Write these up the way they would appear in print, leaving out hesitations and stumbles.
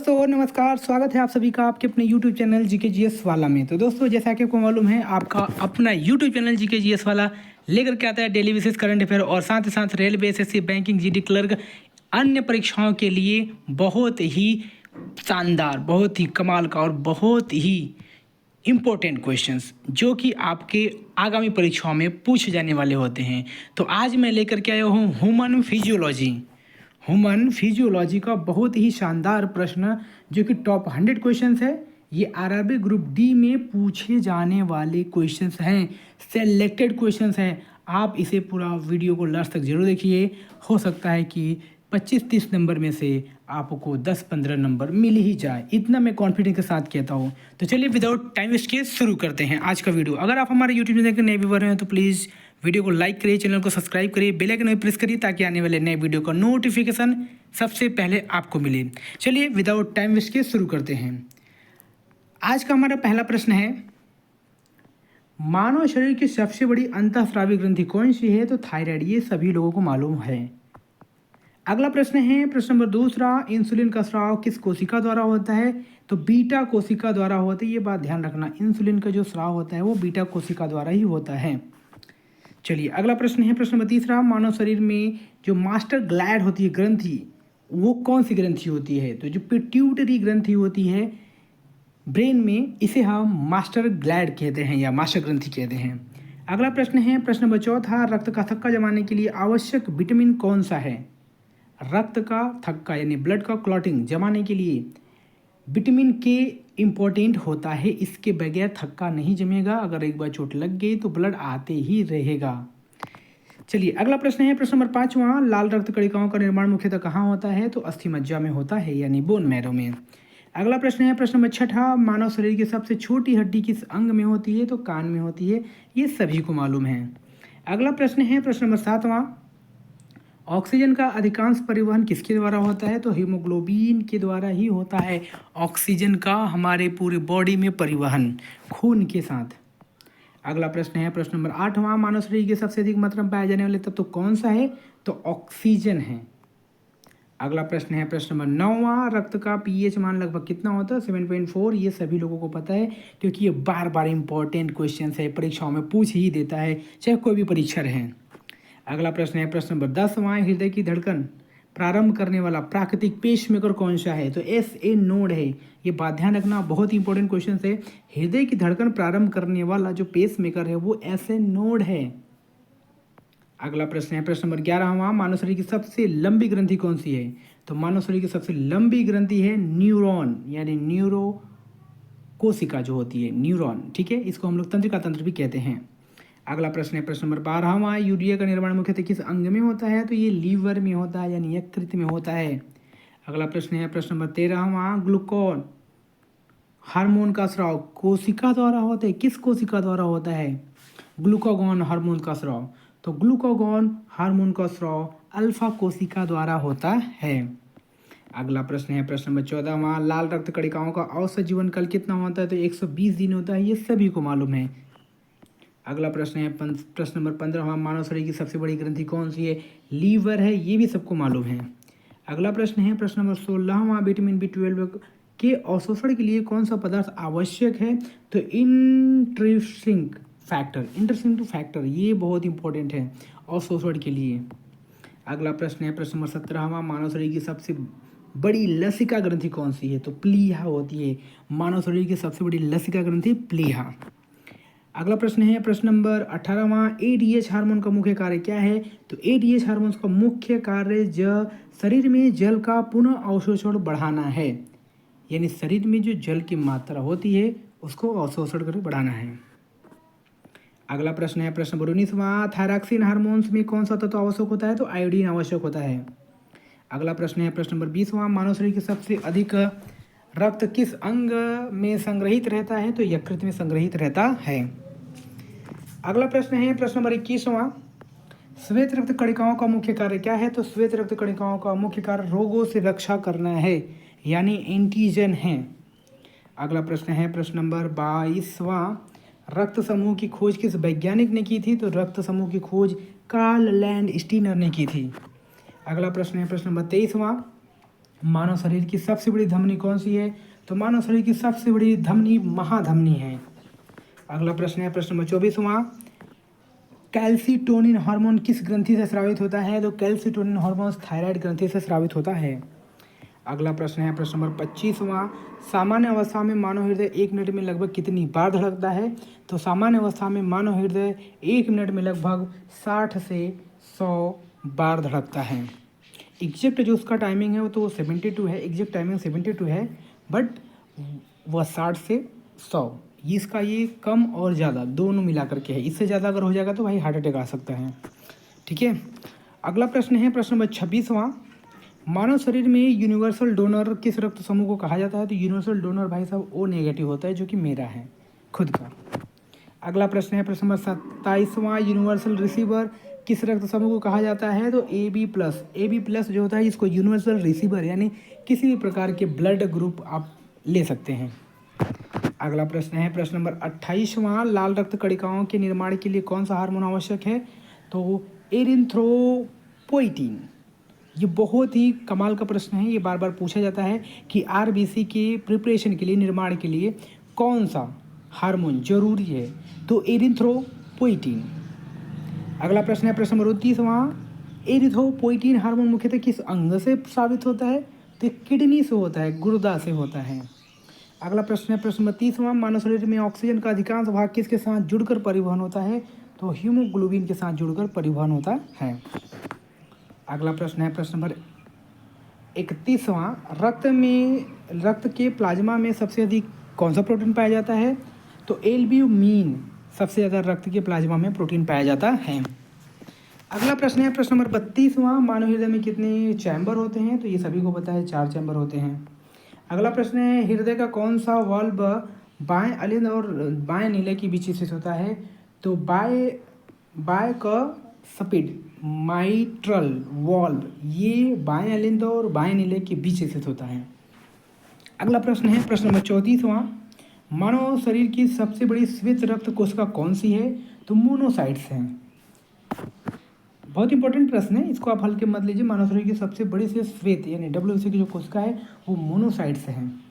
दोस्तों नमस्कार, स्वागत है आप सभी का आपके अपने YouTube चैनल जीके जीएस वाला में। तो दोस्तों जैसा कि आपको मालूम है, आपका अपना YouTube चैनल जीके जीएस वाला लेकर के आता है डेली बेसिस करंट अफेयर और साथ ही साथ railway, SSC, banking, GD clerk अन्य परीक्षाओं के लिए बहुत ही शानदार, बहुत ही कमाल का और बहुत ही इम्पोर्टेंट क्वेश्चंस जो कि आपके आगामी परीक्षाओं में पूछे जाने वाले होते हैं। तो आज मैं लेकर के आया हूँ ह्यूमन फिजियोलॉजी का बहुत ही शानदार प्रश्न जो कि टॉप 100 क्वेश्चंस है। ये आरआरबी ग्रुप डी में पूछे जाने वाले क्वेश्चंस हैं, सेलेक्टेड क्वेश्चंस हैं। आप इसे पूरा वीडियो को लास्ट तक जरूर देखिए। हो सकता है कि 25-30 नंबर में से आपको 10-15 नंबर मिल ही जाए, इतना मैं कॉन्फिडेंस के साथ कहता हूँ। तो चलिए विदाउट टाइम वेस्ट किए शुरू करते हैं आज का वीडियो। अगर आप हमारे यूट्यूब चैनल के नए व्यूअर हैं तो प्लीज़ वीडियो को लाइक करिए, चैनल को सब्सक्राइब करिए, बेल आइकन में प्रेस करिए ताकि आने वाले नए वीडियो का नोटिफिकेशन सबसे पहले आपको मिले। चलिए विदाउट टाइम वेस्ट किए शुरू करते हैं। आज का हमारा पहला प्रश्न है, मानव शरीर की सबसे बड़ी अंतःस्रावी ग्रंथि कौन सी है? तो थायराइड, ये सभी लोगों को मालूम है। अगला प्रश्न है प्रश्न नंबर दूसरा, इंसुलिन का स्राव किस कोशिका द्वारा होता है? तो बीटा कोशिका द्वारा होता है। ये बात ध्यान रखना, इंसुलिन का जो स्राव होता है वो बीटा कोशिका द्वारा ही होता है। चलिए अगला प्रश्न है प्रश्न नंबर तीसरा, मानव शरीर में जो मास्टर ग्लैंड होती है ग्रंथि, वो कौन सी ग्रंथि होती है? तो जो पिट्यूटरी ग्रंथि होती है ब्रेन में, इसे हम मास्टर ग्लैंड कहते हैं या मास्टर ग्रंथि कहते हैं। अगला प्रश्न है प्रश्न नंबर चौथा, रक्त का थक्का जमाने के लिए आवश्यक विटामिन कौन सा है? रक्त का थक्का यानी ब्लड का क्लॉटिंग जमाने के लिए विटामिन के इम्पोर्टेंट होता है, इसके बगैर थक्का नहीं जमेगा। अगर एक बार चोट लग गई तो ब्लड आते ही रहेगा। चलिए अगला प्रश्न है प्रश्न नंबर पाँचवा, लाल रक्त कणिकाओं का निर्माण मुख्यतः कहाँ होता है? तो अस्थि मज्जा में होता है यानी बोन मैरो में। अगला प्रश्न है प्रश्न नंबर छठा, मानव शरीर की सबसे छोटी हड्डी किस अंग में होती है? तो कान में होती है, ये सभी को मालूम है। अगला प्रश्न है प्रश्न नंबर सातवां, ऑक्सीजन का अधिकांश परिवहन किसके द्वारा होता है? तो हीमोग्लोबिन के द्वारा ही होता है ऑक्सीजन का हमारे पूरे बॉडी में परिवहन, खून के साथ। अगला प्रश्न है प्रश्न नंबर आठवां, मानव शरीर के सबसे अधिक मात्रा में पाए जाने वाले तत्व तो कौन सा है? तो ऑक्सीजन है। अगला प्रश्न है प्रश्न नंबर नौवां, रक्त का पीएच मान लगभग कितना होता है? 7.4। ये सभी लोगों को पता है क्योंकि ये बार बार इंपॉर्टेंट क्वेश्चन है, परीक्षाओं में पूछ ही देता है चाहे कोई भी परीक्षा रहे। अगला प्रश्न है प्रश्न नंबर 10वां, हृदय की धड़कन प्रारंभ करने वाला प्राकृतिक पेसमेकर कौन सा है? तो SA नोड है। ये बात ध्यान रखना, बहुत इंपॉर्टेंट क्वेश्चन है। हृदय की धड़कन प्रारंभ करने वाला जो पेसमेकर है वो SA नोड है। अगला प्रश्न है प्रश्न नंबर 11वां, मानव शरीर की सबसे लंबी ग्रंथि कौन सी है? तो मानव शरीर की सबसे लंबी ग्रंथि है न्यूरॉन यानी न्यूरो कोशिका जो होती है, न्यूरॉन। ठीक है, इसको हम लोग तंत्रिका तंत्र भी कहते हैं। अगला प्रश्न है प्रश्न नंबर 12वां, यूरिया का निर्माण मुख्यतः किस अंग में होता है? तो ये लीवर में होता है यानी यकृत में होता है। अगला प्रश्न है प्रश्न नंबर 13वां, ग्लूकोन हार्मोन का स्राव कोशिका द्वारा होता है, किस कोशिका द्वारा होता है? ग्लूकागॉन हार्मोन का स्राव, तो ग्लूकागॉन हार्मोन का स्राव अल्फा कोशिका द्वारा होता है। अगला प्रश्न है प्रश्न नंबर 14वां, लाल रक्त कणिकाओं का औसत जीवन काल कितना होता है? तो 120 दिन होता है, ये सभी को मालूम है। अगला प्रश्न है प्रश्न नंबर 15वां, मानव शरीर की सबसे बड़ी ग्रंथि कौन सी है? लीवर है, ये भी सबको मालूम है। अगला प्रश्न है प्रश्न नंबर 16वां, विटामिन B12 के अवशोषण के लिए कौन सा पदार्थ आवश्यक है? तो इंट्रिंसिक फैक्टर, ये बहुत इंपॉर्टेंट है अवशोषण के लिए। अगला प्रश्न है प्रश्न नंबर 17वां, मानव शरीर की सबसे बड़ी लसिका ग्रंथि कौन सी है? तो प्लीहा होती है। मानव शरीर की सबसे बड़ी लसिका ग्रंथि प्लीहा। अगला प्रश्न है प्रश्न नंबर 18वां, ADH हार्मोन का मुख्य कार्य क्या है? तो ADH हार्मोन का मुख्य कार्य शरीर में जल का पुनः अवशोषण बढ़ाना है, यानी शरीर में जो जल की मात्रा होती है उसको अवशोषण कर बढ़ाना है। अगला प्रश्न है प्रश्न नंबर 19वां, थायरॉक्सिन हार्मोन्स में कौन सा तत्व आवश्यक होता है? तो आयोडीन आवश्यक होता है। अगला प्रश्न है प्रश्न नंबर 20वां, मानव शरीर के सबसे अधिक रक्त किस अंग में संग्रहित रहता है? तो यकृत में संग्रहित रहता है। अगला प्रश्न है प्रश्न नंबर 21वां, श्वेत रक्त कणिकाओं का मुख्य कार्य क्या है? तो श्वेत रक्त कणिकाओं का मुख्य कार्य रोगों से रक्षा करना है यानी एंटीजन है। अगला प्रश्न है प्रश्न नंबर 22वां, रक्त समूह की खोज किस वैज्ञानिक ने की थी? तो रक्त समूह की खोज कार्ल लैंडस्टीनर ने की थी। अगला प्रश्न है प्रश्न नंबर 23वां, मानव शरीर की सबसे बड़ी धमनी कौन सी है? तो मानव शरीर की सबसे बड़ी धमनी महाधमनी है। अगला प्रश्न है प्रश्न नंबर 24वां, कैल्सिटोनिन हार्मोन किस ग्रंथि से स्रावित होता है? तो कैल्सिटोनिन हार्मोन थायराइड ग्रंथि से स्रावित होता है। अगला प्रश्न है प्रश्न नंबर 25वां, सामान्य अवस्था में मानव हृदय 1 मिनट में लगभग कितनी बार धड़कता है? तो सामान्य अवस्था में मानव हृदय 1 मिनट में लगभग 60 से 100 बार धड़कता है। एग्जैक्ट जो उसका टाइमिंग है वो तो 72 है, एग्जैक्ट टाइमिंग 72 है, बट वह 60 से 100, इसका ये कम और ज़्यादा दोनों मिला करके है। इससे ज़्यादा अगर हो जाएगा तो भाई हार्ट अटैक आ सकता है। ठीक है, अगला प्रश्न है प्रश्न नंबर 26वां, मानव शरीर में यूनिवर्सल डोनर किस रक्त समूह को कहा जाता है? तो यूनिवर्सल डोनर भाई साहब ओ नेगेटिव होता है, जो कि मेरा है खुद का। अगला प्रश्न है प्रश्न नंबर 27वां, यूनिवर्सल रिसीवर किस रक्त समूह को कहा जाता है? तो AB+ जो होता है इसको यूनिवर्सल रिसीवर यानी किसी भी प्रकार के ब्लड ग्रुप आप ले सकते हैं। अगला प्रश्न है प्रश्न नंबर 28वां, लाल रक्त कणिकाओं के निर्माण के लिए कौन सा हार्मोन आवश्यक है? तो एरिथ्रोपोइटिन। ये बहुत ही कमाल का प्रश्न है, ये बार बार पूछा जाता है कि आरबीसी के प्रिपरेशन के लिए, निर्माण के लिए कौन सा हार्मोन जरूरी है? तो एरिथ्रोपोइटिन। अगला प्रश्न है प्रश्न नंबर 29वां, एरिथ्रोपोइटिन हार्मोन मुख्यतः किस अंग से स्रावित होता है? तो किडनी से होता है, गुर्दा से होता है। अगला प्रश्न है प्रश्न नंबर 30वां, मानव शरीर में ऑक्सीजन का अधिकांश भाग किसके साथ जुड़कर परिवहन होता है? तो हीमोग्लोबिन के साथ जुड़कर परिवहन होता है। अगला प्रश्न है प्रश्न नंबर 31वां, रक्त के प्लाज्मा में सबसे अधिक कौन सा प्रोटीन पाया जाता है? तो एल्ब्यूमिन सबसे ज़्यादा रक्त के प्लाज्मा में प्रोटीन पाया जाता है। अगला प्रश्न है प्रश्न नंबर 32वां, मानव हृदय में कितने चैम्बर होते हैं? तो ये सभी को पता है, 4 चैम्बर होते हैं। अगला प्रश्न है, हृदय का कौन सा वाल्व बाएं अलिंद और बाएं नीले के बीच स्थित होता है? तो बाएं का स्पीड माइट्रल वाल्व ये बाएं अलिंद और बाएं नीले के बीच स्थित होता है। अगला प्रश्न है प्रश्न नंबर 34वां, मानव शरीर की सबसे बड़ी श्वेत रक्त कोशिका कौन सी है? तो मोनोसाइट्स हैं। बहुत इंपॉर्टेंट प्रश्न है, इसको आप हल्के मत लीजिए। मानव शरीर की सबसे बड़ी से श्वेत यानी WBC की जो कोशिका है वो मोनोसाइट्स हैं।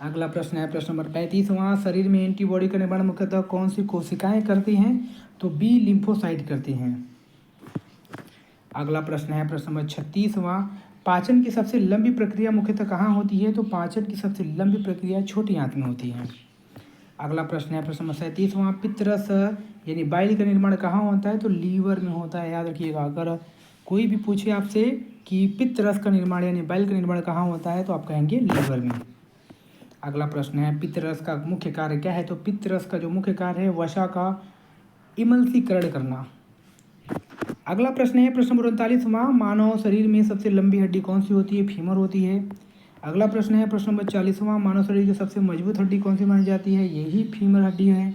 अगला प्रश्न है प्रश्न नंबर 35वां, शरीर में एंटीबॉडी का निर्माण मुख्यतः कौन सी कोशिकाएं करती हैं? तो बी लिम्फोसाइट करती हैं। अगला प्रश्न है प्रश्न नंबर 36वां, पाचन की सबसे लंबी प्रक्रिया मुख्यतः कहाँ होती है? तो पाचन की सबसे लंबी प्रक्रिया छोटी आंत में होती है। अगला प्रश्न है प्रश्न नंबर 37वां, पित्तरस यानी बाइल का निर्माण कहाँ होता है? तो लीवर में होता है। याद रखिएगा, अगर कोई भी पूछे आपसे कि पित्तरस का निर्माण यानी बाइल का निर्माण कहाँ होता है तो आप कहेंगे लीवर में। अगला प्रश्न है, पित्तरस का मुख्य कार्य क्या है? तो पित्तरस का जो मुख्य कार्य है वसा का इमल्सीकरण करना। अगला प्रश्न है प्रश्न नंबर 39वां, मानव शरीर में सबसे लंबी हड्डी कौन सी होती है? फीमर होती है। अगला प्रश्न है प्रश्न नंबर 40वां, मानव शरीर की सबसे मजबूत हड्डी कौन सी मानी जाती है? यही फीमर हड्डी है।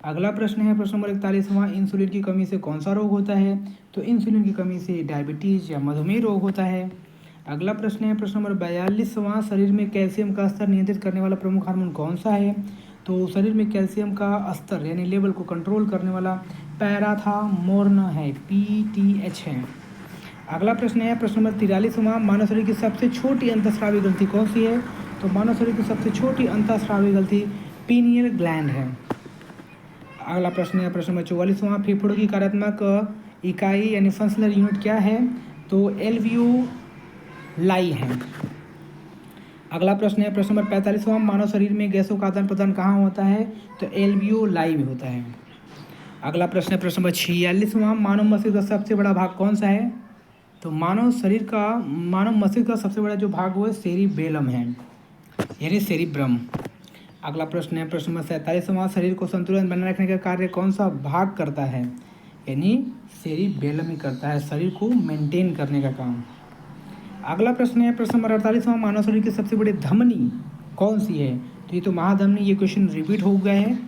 अगला प्रश्न है प्रश्न नंबर 41वां, इंसुलिन की कमी से कौन सा रोग होता है? तो इंसुलिन की कमी से डायबिटीज या मधुमेह रोग होता है। अगला प्रश्न है प्रश्न नंबर 42वां, शरीर में कैल्शियम का स्तर नियंत्रित करने वाला प्रमुख हार्मोन कौन सा है? तो शरीर में कैल्शियम का स्तर यानी लेवल को कंट्रोल करने वाला पैराथामोर्न है, PTH है। अगला प्रश्न है प्रश्न नंबर 43वां, मानव शरीर की सबसे छोटी अंतःस्रावी ग्रंथि कौन सी है? तो मानव शरीर की सबसे छोटी अंतःस्रावी ग्रंथि पीनियल ग्लैंड है। अगला प्रश्न है प्रश्न नंबर 44वां, फेफड़ों की कार्यात्मक इकाई यानी फंक्शनल यूनिट क्या है? तो एल्वियोलाई है। अगला प्रश्न है प्रश्न नंबर 45वां, मानव शरीर में गैसों का आदान प्रदान कहाँ होता है? तो एल्वियोलाई में होता है। अगला प्रश्न है प्रश्न नंबर 46वां, मानव मस्तिष्क का सबसे बड़ा भाग कौन सा है? तो मानव मस्तिष्क का सबसे बड़ा जो भाग वो सेरिबेलम है यानी सेरिब्रम। अगला प्रश्न है प्रश्न नंबर 47वां, शरीर को संतुलन बनाए रखने का कार्य कौन सा भाग करता है? यानी सेरिबेलम ही करता है शरीर को मेंटेन करने का काम। अगला प्रश्न है प्रश्न नंबर 48वां, मानव शरीर की सबसे बड़ी धमनी कौन सी है? तो ये तो महाधमनी, ये क्वेश्चन रिपीट हो गया है,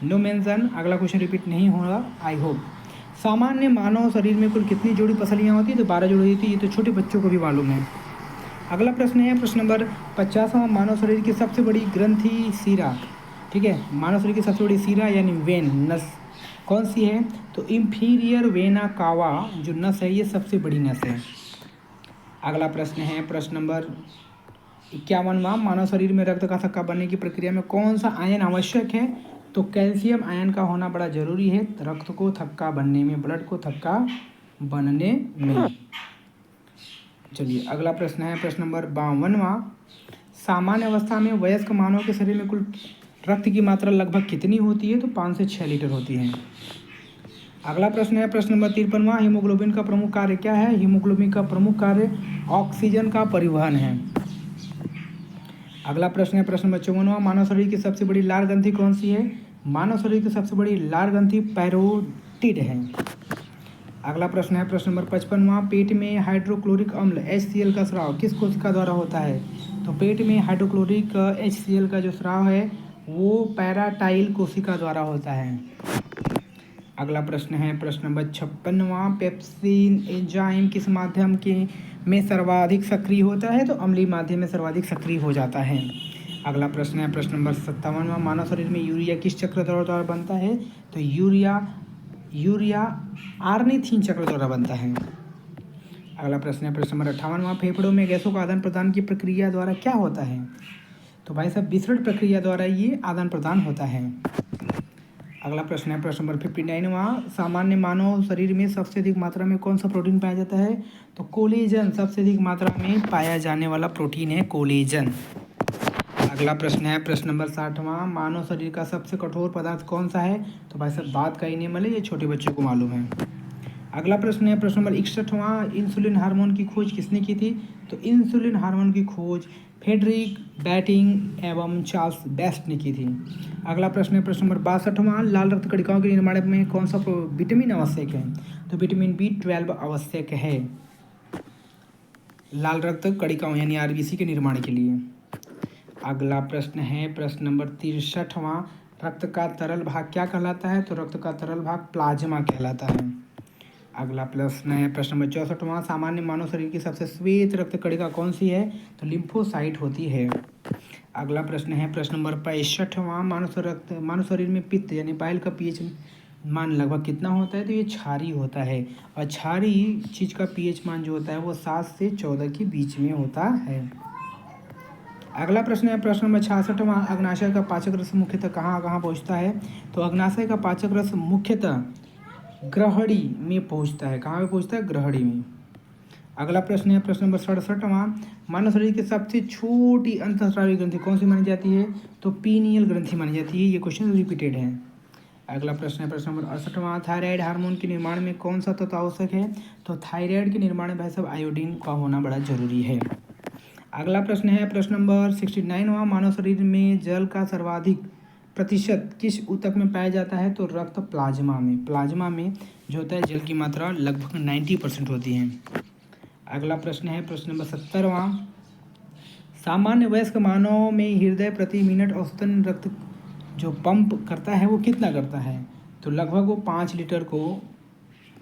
नो मेंशन। अगला क्वेश्चन रिपीट नहीं होगा, आई होप। सामान्य मानव शरीर में कुल कितनी जोड़ी पसलियाँ होती है? तो 12 जोड़ी होती है, ये तो छोटे बच्चों को भी मालूम है। अगला प्रश्न है प्रश्न नंबर 50वां, मानव शरीर की सबसे बड़ी ग्रंथि शिरा, ठीक है, मानव शरीर की सबसे बड़ी शिरा यानी वेन नस कौन सी है? तो इंफीरियर वेना कावा जो नस है ये सबसे बड़ी नस है। अगला प्रश्न है प्रश्न नंबर 51वां, मानव शरीर में रक्त का थक्का बनने की प्रक्रिया में कौन सा आयन आवश्यक है? तो कैल्शियम आयन का होना बड़ा जरूरी है रक्त को थक्का बनने में, ब्लड को थक्का बनने में। चलिए अगला प्रश्न है प्रश्न नंबर 52वां, सामान्य अवस्था में वयस्क मानव के शरीर में कुल रक्त की मात्रा लगभग कितनी होती है? तो 5 से 6 लीटर होती है। अगला प्रश्न है प्रश्न नंबर 53वां, हीमोग्लोबिन का प्रमुख कार्य क्या है? हीमोग्लोबिन का प्रमुख कार्य ऑक्सीजन का परिवहन है। अगला प्रश्न है प्रश्न नंबर 54वां, मानव शरीर की सबसे बड़ी लाल ग्रंथि कौन सी है? मानव शरीर की सबसे बड़ी लाल ग्रंथि पैरोटिड है। अगला प्रश्न है प्रश्न नंबर 55वां, पेट में हाइड्रोक्लोरिक अम्ल HCl का स्राव किस कोशिका द्वारा होता है? तो पेट में हाइड्रोक्लोरिक HCl का जो स्राव है वो पैराटाइल कोशिका द्वारा होता है। अगला प्रश्न है प्रश्न नंबर 56वां, पेप्सिन एंजाइम किस माध्यम के में सर्वाधिक सक्रिय होता है? तो अम्लीय माध्यम में सर्वाधिक सक्रिय हो जाता है। अगला प्रश्न है प्रश्न नंबर 57वां, मानव शरीर में यूरिया किस चक्र द्वारा बनता है? तो यूरिया आर्निथिन चक्र द्वारा बनता है। अगला प्रश्न है प्रश्न नंबर 58वां, फेफड़ों में गैसों का आदान प्रदान की प्रक्रिया द्वारा क्या होता है? तो भाई साहब विसरण प्रक्रिया द्वारा ये आदान प्रदान होता है। अगला प्रश्न है प्रश्न नंबर 59वां, सामान्य मानव शरीर में सबसे अधिक मात्रा में कौन सा प्रोटीन पाया जाता है? तो कोलेजन सबसे अधिक मात्रा में पाया जाने वाला प्रोटीन है कोलेजन। अगला प्रश्न है प्रश्न नंबर 60वां, मानव शरीर का सबसे कठोर पदार्थ कौन सा है? तो भाई साहब बात का इनेमल है, ये छोटे बच्चों को मालूम है। अगला प्रश्न है प्रश्न नंबर 61वां, इंसुलिन हार्मोन की खोज किसने की थी? तो इंसुलिन हार्मोन की खोज फ्रेडरिक बैटिंग एवं चार्ल्स बेस्ट ने की थी। अगला प्रश्न है प्रश्न नंबर 62वां, लाल रक्त कणिकाओं के निर्माण में कौन सा विटामिन आवश्यक है? तो विटामिन B12 आवश्यक है लाल रक्त कणिकाओं यानी RBC के निर्माण के लिए। अगला प्रश्न है प्रश्न नंबर 63वां, रक्त का तरल भाग क्या कहलाता है? तो रक्त का तरल भाग प्लाज्मा कहलाता है। अगला प्रश्न है प्रश्न नंबर 64वां, सामान्य मानव शरीर की सबसे श्वेत रक्त कणिका कौन सी है? तो लिम्फोसाइट होती है। अगला प्रश्न है प्रश्न नंबर 65वां, मानव शरीर में पित्त यानी बाइल का pH मान लगभग कितना होता है? तो ये क्षारीय होता है और क्षारीय चीज का pH मान जो होता है वो 7 से 14 के बीच में होता है। अगला प्रश्न है प्रश्न नंबर 66वां, अग्नाशय का पाचक रस मुख्यतः कहाँ कहाँ पहुँचता है? तो अग्नाशय का पाचक रस मुख्यतः ग्रहणी में पहुँचता है। कहाँ पे पहुँचता है? ग्रहणी में। अगला प्रश्न है प्रश्न नंबर 67वां, मानव शरीर की सबसे छोटी अंतःस्रावी ग्रंथि कौन सी मानी जाती है? तो पीनियल ग्रंथि मानी जाती है। ये क्वेश्चन रिपीटेड है। अगला प्रश्न है प्रश्न नंबर 68वां, थायराइड हार्मोन के निर्माण में कौन सा तत्व आवश्यक है? तो थायराइड के निर्माण में भाई साहब आयोडीन का होना बड़ा जरूरी है। अगला प्रश्न है प्रश्न नंबर 69वां, मानव शरीर में जल का सर्वाधिक प्रतिशत किस ऊतक में पाया जाता है? तो रक्त प्लाज्मा में। प्लाज्मा में जो होता है जल की मात्रा लगभग 90% होती है। अगला प्रश्न है प्रश्न नंबर 70वां, सामान्य वयस्क मानव में हृदय प्रति मिनट औसतन रक्त जो पंप करता है वो कितना करता है? तो लगभग वो 5 लीटर को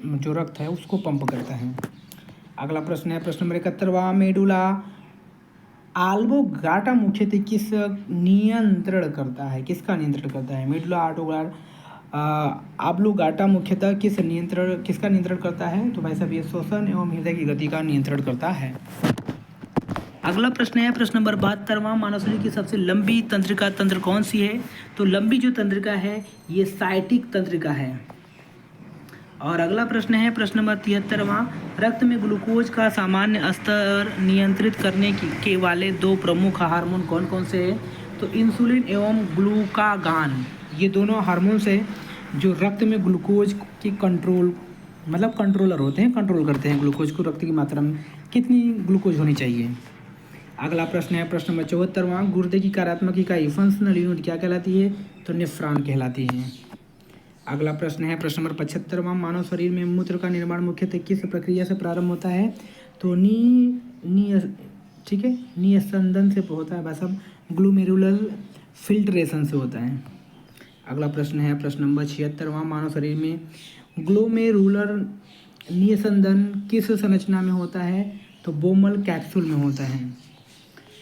जो रक्त है उसको पंप करता है। अगला प्रश्न है प्रश्न नंबर 71वां, मेडुला ऑब्लिंगाटा मुख्यतः किस नियंत्रण करता है? किसका नियंत्रण करता है? मेडुला ऑब्लिंगाटा मुख्यतः किसका नियंत्रण करता है? तो भाई साहब ये श्वसन एवं हृदय की गति का नियंत्रण करता है। अगला प्रश्न है प्रश्न नंबर 72वां, मानव शरीर की सबसे लंबी तंत्रिका तंत्र कौन सी है? तो लंबी जो तंत्रिका है ये साइटिक तंत्रिका है। और अगला प्रश्न है प्रश्न नंबर 73वां, रक्त में ग्लूकोज का सामान्य स्तर नियंत्रित करने के वाले 2 प्रमुख हार्मोन कौन कौन से हैं? तो इंसुलिन एवं ग्लूकागान, ये दोनों हार्मोन से जो रक्त में ग्लूकोज की कंट्रोलर होते हैं, कंट्रोल करते हैं ग्लूकोज को, रक्त की मात्रा में कितनी ग्लूकोज होनी चाहिए। अगला प्रश्न है प्रश्न नंबर 74वां, गुर्दे की कार्यात्मक इकाई फंक्शनल यूनिट क्या कहलाती है? तो नेफ्रॉन कहलाती है। अगला प्रश्न है प्रश्न नंबर 75वां, मानव शरीर में मूत्र का निर्माण मुख्यतः किस प्रक्रिया से प्रारंभ होता है? तो निस्संदन से होता है, बस अब ग्लोमेरुलर फिल्ट्रेशन से होता है। अगला प्रश्न है प्रश्न नंबर 76वां, मानव शरीर में ग्लोमेरुलर निस्संदन किस संरचना में होता है? तो बोमल कैप्सूल में होता है।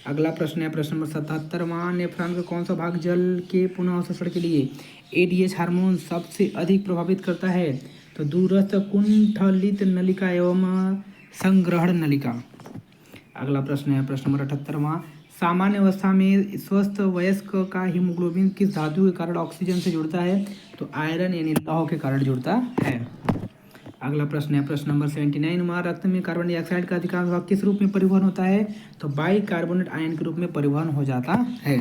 अगला प्रश्न है प्रश्न नंबर 77वां, नेफ्रॉन का कौन सा भाग जल के पुनः अवशोषण के लिए ADH हार्मोन सबसे अधिक प्रभावित करता है? तो दूरस्थ कुंठलित नलिका एवं संग्रहण नलिका। अगला प्रश्न है प्रश्न नंबर 78वां, सामान्य अवस्था में स्वस्थ वयस्क का हीमोग्लोबिन किस धातु के कारण ऑक्सीजन से जुड़ता है? तो आयरन यानी लौह के कारण जुड़ता है। अगला प्रश्न है प्रश्न नंबर 79वां, रक्त में कार्बन डाइऑक्साइड का अधिकांश भाग किस रूप में परिवहन होता है? तो बाइकार्बोनेट आयन के रूप में परिवहन हो जाता है।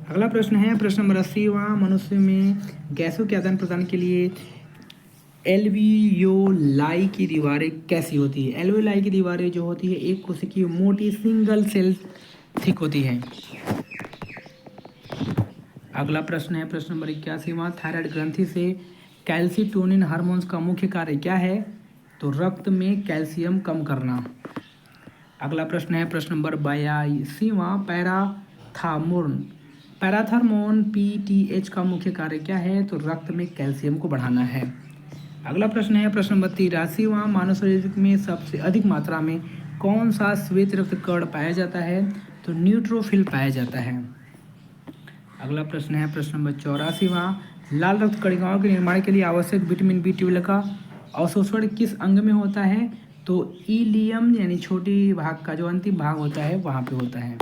अगला प्रश्न है प्रश्न नंबर 80वां, मनुष्य में गैसों के आदान प्रदान के लिए एल्वियोलाई की दीवारें कैसी होती है? एल्वियोलाई की दीवारें जो होती है एक कोशिकीय मोटी सिंगल सेल थिक होती है। अगला प्रश्न है प्रश्न नंबर 81वां, थायराइड ग्रंथि से कैल्सिटोनिन हार्मोन्स का मुख्य कार्य क्या है? तो रक्त में कैल्शियम कम करना। अगला प्रश्न है प्रश्न नंबर 82वां, पैराथर्मोन पीटीएच का मुख्य कार्य क्या है? तो रक्त में कैल्शियम को बढ़ाना है। अगला प्रश्न है प्रश्न नंबर 83वां, मानव शरीर में सबसे अधिक मात्रा में कौन सा श्वेत रक्त कण पाया जाता है? तो न्यूट्रोफिल पाया जाता है। अगला प्रश्न है प्रश्न नंबर 84वां, लाल रक्त कणिकाओं के निर्माण के लिए आवश्यक विटामिन B12 का अवशोषण किस अंग में होता है? तो इलियम यानी छोटी भाग का जो अंतिम भाग होता है वहाँ पे होता है।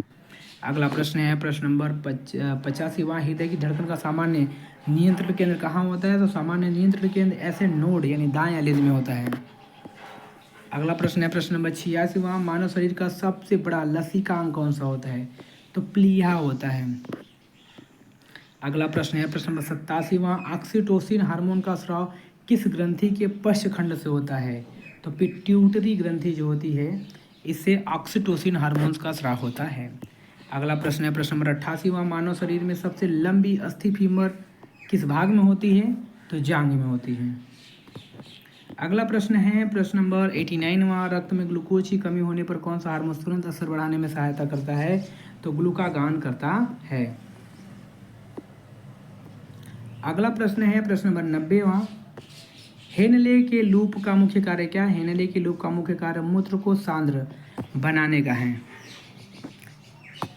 अगला प्रश्न है प्रश्न नंबर 85वां, हृदय की धड़कन का सामान्य नियंत्रण केंद्र कहाँ होता है? तो सामान्य नियंत्रण केंद्र ऐसे नोड यानी दाएं लेज में होता है। अगला प्रश्न है प्रश्न नंबर 86वां, मानव शरीर का सबसे बड़ा लसीका अंग कौन सा होता है? तो प्लीहा होता है। अगला प्रश्न है प्रश्न नंबर 87वां, ऑक्सीटोसिन हार्मोन का स्राव किस ग्रंथि के पश्चखंड से होता है? तो पिट्यूटरी ग्रंथि जो होती है इससे ऑक्सीटोसिन हार्मोन्स का स्राव होता है। अगला प्रश्न है प्रश्न नंबर 88वां, मानव शरीर में सबसे लंबी अस्थि फीमर किस भाग में होती है? तो जांघ में होती है। अगला प्रश्न है प्रश्न नंबर 89वां, रक्त में ग्लूकोज की कमी होने पर कौन सा हार्मोन तुरंत असर बढ़ाने में सहायता करता है? तो ग्लूकागान करता है। अगला प्रश्न है प्रश्न नंबर 90वां, हेनले के लूप का मुख्य कार्य क्या है? हेनले के लूप का मुख्य कार्य मूत्र को सांद्र बनाने का है।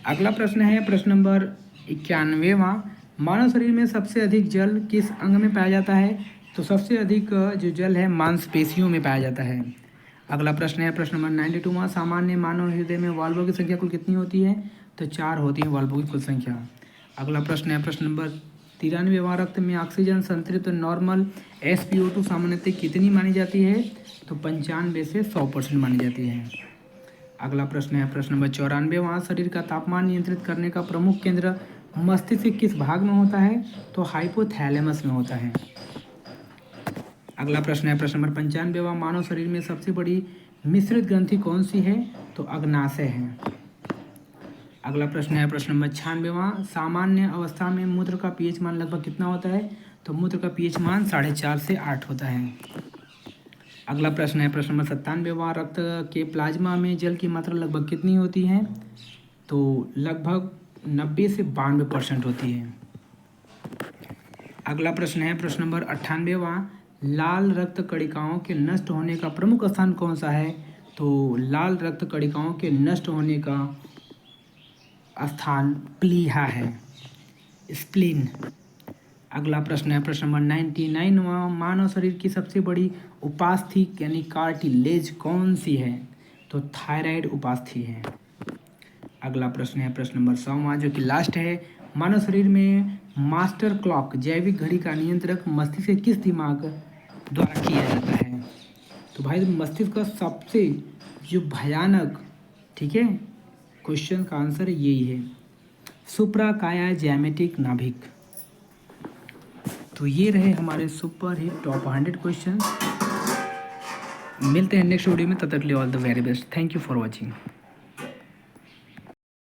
अगला प्रश्न है प्रश्न नंबर 91वां, मानव शरीर में सबसे अधिक जल किस अंग में पाया जाता है? तो सबसे अधिक जो जल है मांसपेशियों में पाया जाता है। अगला प्रश्न है प्रश्न नंबर 92वां, सामान्य मानव हृदय में वाल्वों की संख्या कुल कितनी होती है? तो 4 होती है वाल्वों की कुल संख्या। अगला प्रश्न है प्रश्न नंबर 93वां, रक्त में ऑक्सीजन संतृप्त नॉर्मल SpO2 सामान्यतः कितनी मानी जाती है? तो 95 से 100% मानी जाती है। अगला प्रश्न है प्रश्न नंबर 94वां, शरीर का तापमान नियंत्रित करने का प्रमुख केंद्र मस्तिष्क के किस भाग में होता है? तो हाइपोथैलेमस में होता है। अगला प्रश्न है प्रश्न नंबर 95वां, मानव शरीर में सबसे बड़ी मिश्रित ग्रंथि कौन सी है? तो अग्नाशय है। अगला प्रश्न है प्रश्न नंबर 96वां, सामान्य अवस्था में मूत्र का pH मान लगभग कितना होता है? तो मूत्र का pH मान 4.5 से 8 होता है। अगला प्रश्न है प्रश्न नंबर 97वां, रक्त के प्लाज्मा में जल की मात्रा लगभग कितनी होती है? तो लगभग 90 से 92% होती है। अगला प्रश्न है प्रश्न नंबर 98वां, लाल रक्त कणिकाओं के नष्ट होने का प्रमुख स्थान कौन सा है? तो लाल रक्त कणिकाओं के नष्ट होने का स्थान प्लीहा है, स्प्लीन। अगला प्रश्न है प्रश्न नंबर 99वां, मानव शरीर की सबसे बड़ी उपास्थि यानी कार्टिलेज कौन सी है? तो थायराइड उपास्थि है। अगला प्रश्न है प्रश्न नंबर 100वां, जो कि लास्ट है, मानव शरीर में मास्टर क्लॉक जैविक घड़ी का नियंत्रक मस्तिष्क के किस दिमाग द्वारा किया जाता है? तो भाई मस्तिष्क का सबसे जो भयानक, ठीक है, क्वेश्चन का आंसर यही है, सुप्राकायाजैमेटिक नाभिक। तो ये रहे हमारे सुपर हिट टॉप 100 क्वेश्चन। मिलते हैं नेक्स्ट वीडियो में, तब तक के लिए all the very best. Thank you for watching.